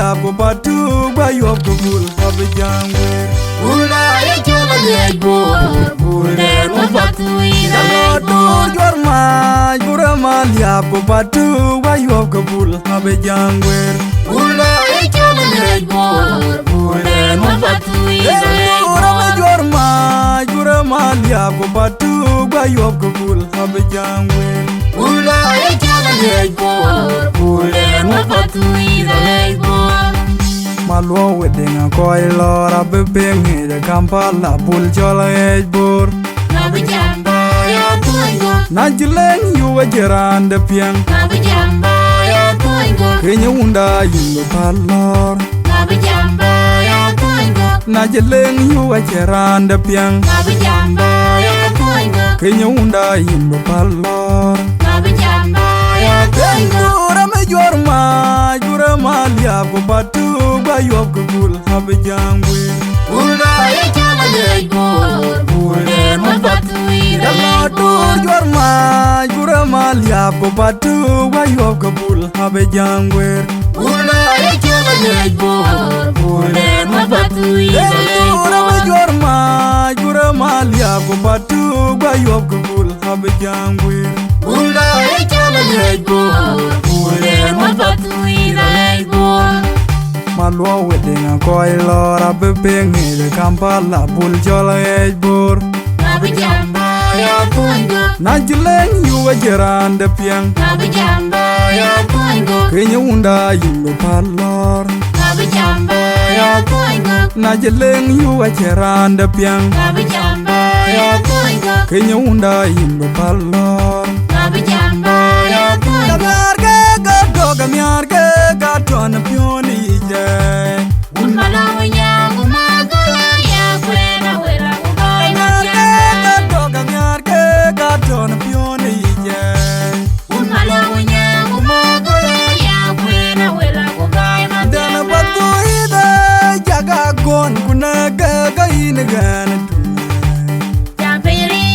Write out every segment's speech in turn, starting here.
liabo batu bayop gubul abijangwe. Ula ichula liabo bule mufatu ida Dur jorma burama liabo batu bayop gubul abijangwe. Ula ichula liabo bule mufatu ida Burama liabo batu bayop gubul abijangwe. Ula ichula liabo bule mufatu ida Malwo wedding koi lora bebeng de Kampala bul jola ejbor. Nabijamba ya tuingo Najileng yu wajeran de piang. Nabijamba ya tuingo Kenya unda yimbo palor. Nabijamba ya tuingo Najileng yu wajeran de piang. Nabijamba ya tuingo Kenya unda yimbo palor. Nabijamba ya tuingo Burama liabo batu bayop gubul abijangwe. Ula ichula liabo bule mufatu ida Burama liabo batu bayop gubul abijangwe. Ula ichula liabo bule mufatu ida Burama liabo batu bayop gubul abijangwe. Ula ichula liabo bule mufatu ida Malwo wedding koi lora bebeng de Kampala bul jola ejbor. Nabijamba ya tuingo Najileng yu wajeran de piang. Nabijamba ya tuingo Kenya unda yimbo palor. Nabijamba ya tuingo Najileng yu wajeran de piang. Nabijamba ya tuingo Kenya unda yimbo palor. Nabijamba ya tuingo Gamiarge gaton pioni je. Unmalawanya umagala ya kwena wera ugai matya Gamiarge gaton pioni je. Unmalawanya umagala ya kwena wera ugai matya Dana batu ida jaga gon kuna gaga inagan tu. Japiri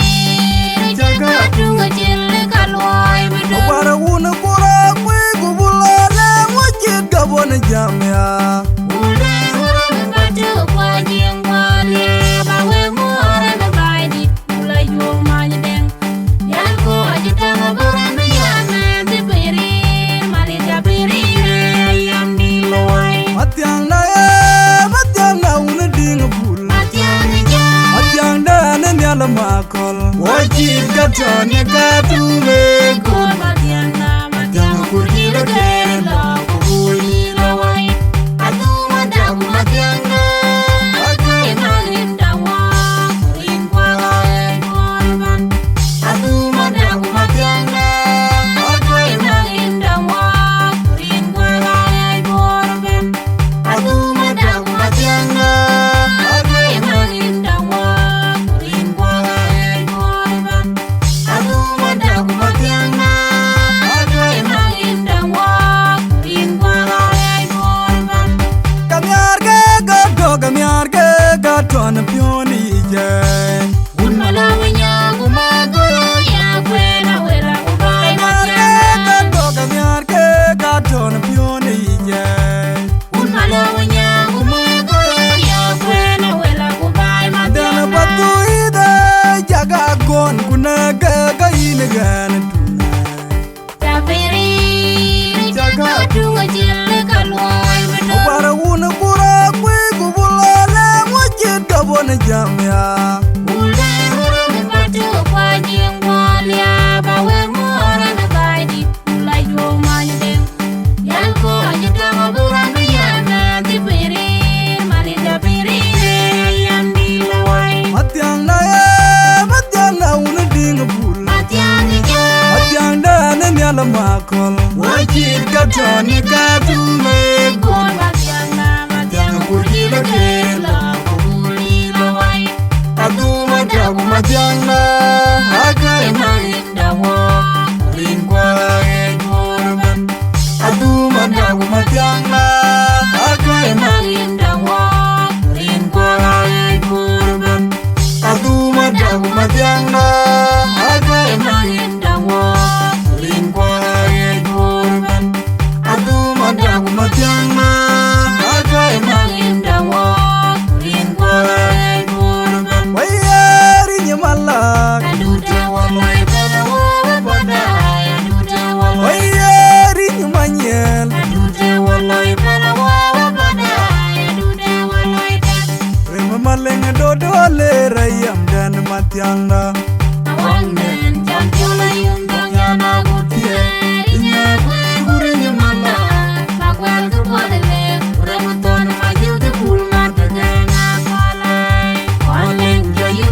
jaga tunga jille kalwai bidu Para una kura kwe gubulala wajib gabon jamia. Ule mbatu kwa jingwale bawe muore mabaidi ula yu manjeng yanko ajitanga burana yana tipiri mari japiri yandi loai Matiang na una ding bul. Matiang ja Matiang da na nyala makol. Wajib gatone katume Kur matiang na matiang kurjilo kela kubuli loai Atu madaku matiang na Akai malim dawa kurin kwa gae korban Atu madaku matiang na Akai malim dawa kurin kwa gae korban Atu madaku matiang na Akai malim dawa kurin kwa gae korban Atu madaku matiang na Akai malim dawa kurin kwa gae korban Gamiarge gaton pioni je. Unmalawanya umagolo ya kwena wera ugai matya Gamiarge gaton pioni je. Unmalawanya umagolo ya kwena wera ugai Dana matya batu ida jaga gon kuna gaga inagan tu. Japiri jaga tunga jille kalwai bidu Para una kura kwe gubulala wajib gabon jamia. Ule mbatu kwa jingwale bawe muore mabaidi ula yu manjeng yanko ajitanga burana yana tipiri mari japiri yandi loai Matiang na una ding bul. Matiang ja Matiang da na nyala makol. Wajib gatone katume Kur matiang na matiang kurjilo kela kubuli loai Atu madaku matiang na akai malim dawa kurin kwa gae korban. Atu madaku matiang na akai malim dawa kurin kwa gae korban Atu madaku matiang na akai malim dawa kurin kwa gae korban. Atu madaku matiang na Awangen jam jola yung danyana gutie. Inya kwe gure nyamala. Makwel kurwalele. Remuton majil de pulma tegena kolay. Koleng jayu.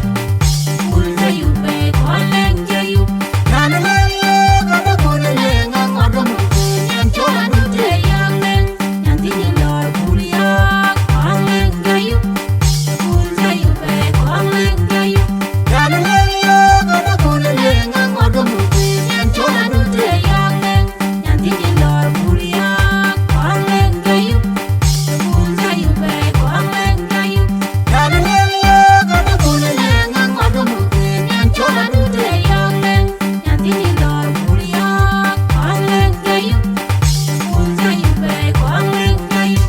Pul jayu be koleng jayu. Nanalele kada kulele ngangodo mungkin. Yang jola dute yang leng. Yang tini lor puliak. Koleng jayu. Pul jayu be koleng jayu. Nanalele kada kulele ngangodo mungkin. Yang jola dute yang leng. Yang tini lor puliak. Koleng jayu. Pul jayu be koleng jayu. Nanalele kada kulele ngangodo mungkin. Yang jola dute yang leng. Yang tini lor puliak. Koleng jayu. Pul jayu be koleng jayu.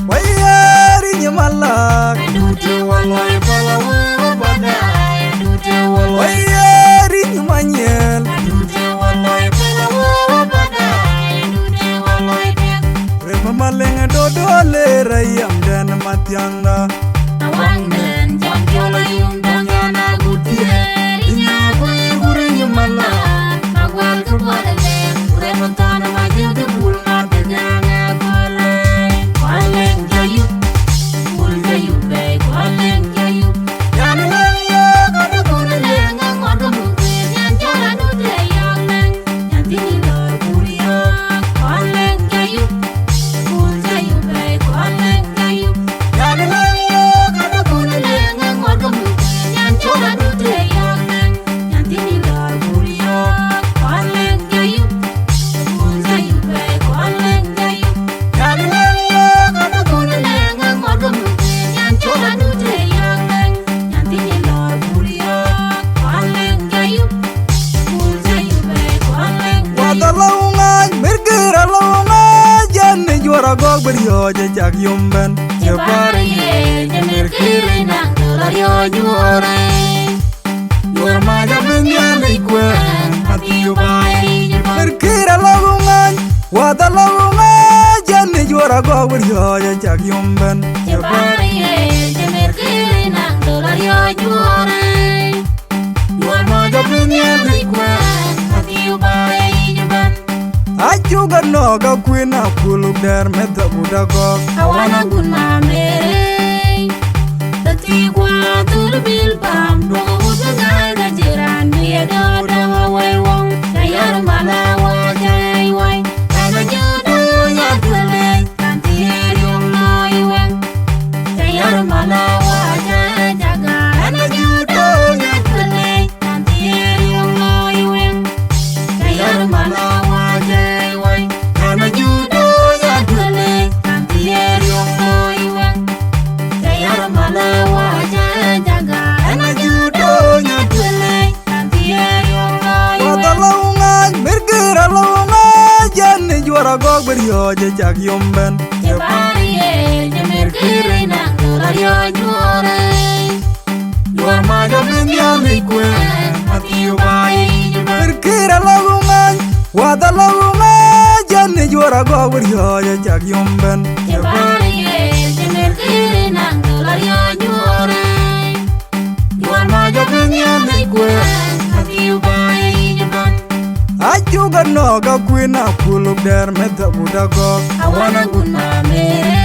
Wayari nyamalak Adute walai palawa badai. Adute walai. Wayari nyamanyel Adute walai palawa badai. Adute walai dek. Rema malenga dodo le rayam dan matyanga Awangen jam jola yung danyana gutie. Inya kwe gure nyamala. Makwel kurwalele. Remuton majil de pulma tegena kolay. Koleng jayu. Pul jayu be koleng jayu. Nanalele kada kulele ngangodo mungkin. Yang jola dute yang leng. Yang tini lor puliak. Koleng jayu. Pul jayu be koleng jayu. Nanalele kada kulele ngangodo mungkin. Yang jola dute yang leng. Yang tini lor puliak. Koleng jayu. Pul jayu be koleng jayu. Nanalele kada kulele ngangodo mungkin. Yang jola dute yang leng. Yang tini lor puliak. Koleng jayu. Pul jayu be koleng jayu. Wada laungan merkira laungan Jane juara gog beryoja jak yumben Jepare ye jemer kiri nang dolar yo juara. Juara maja benyan ikwe Hati yo bayi jemer. Merkira laungan Wada laungan Jane juara gog beryoja jak yumben Jepare ye jemer kiri nang dolar yo juara. Juara maja benyan ikwe. Hati yo bayi jemer. Ajuga noga kwina kuluk der meta buda gog Kawana guna mere. Tati kwa turbil pam. Dogo buta gaga jiran. Biya dodo wawai wong. Kayar malawa jay way. Kana judo ya tule. Kanti yung loy weng. Kayar malawa jay jaga. Kana judo ya tule. Kanti yung loy weng. Kayar malawa jay way. Kana judo ya tule. Kanti yung loy weng. Kayar malawa jay jaga. Kana judo ya tule. Kanti yung loy Wada weng. laungan merkira laungan Jane juara gog beryoja jak yumben Jepare ye jemer kiri nang dolar yo juara. Juara maja benyan ikwe Hati yo bayi jemer. Merkira laungan Wada laungan Jane juara gog beryoja jak yumben Jepare ye jemer kiri nang dolar yo juara. Juara maja benyan ikwe. Hati yo bayi jemer. Ajuga noga kwina kuluk der meta buda gog Kawana guna mere.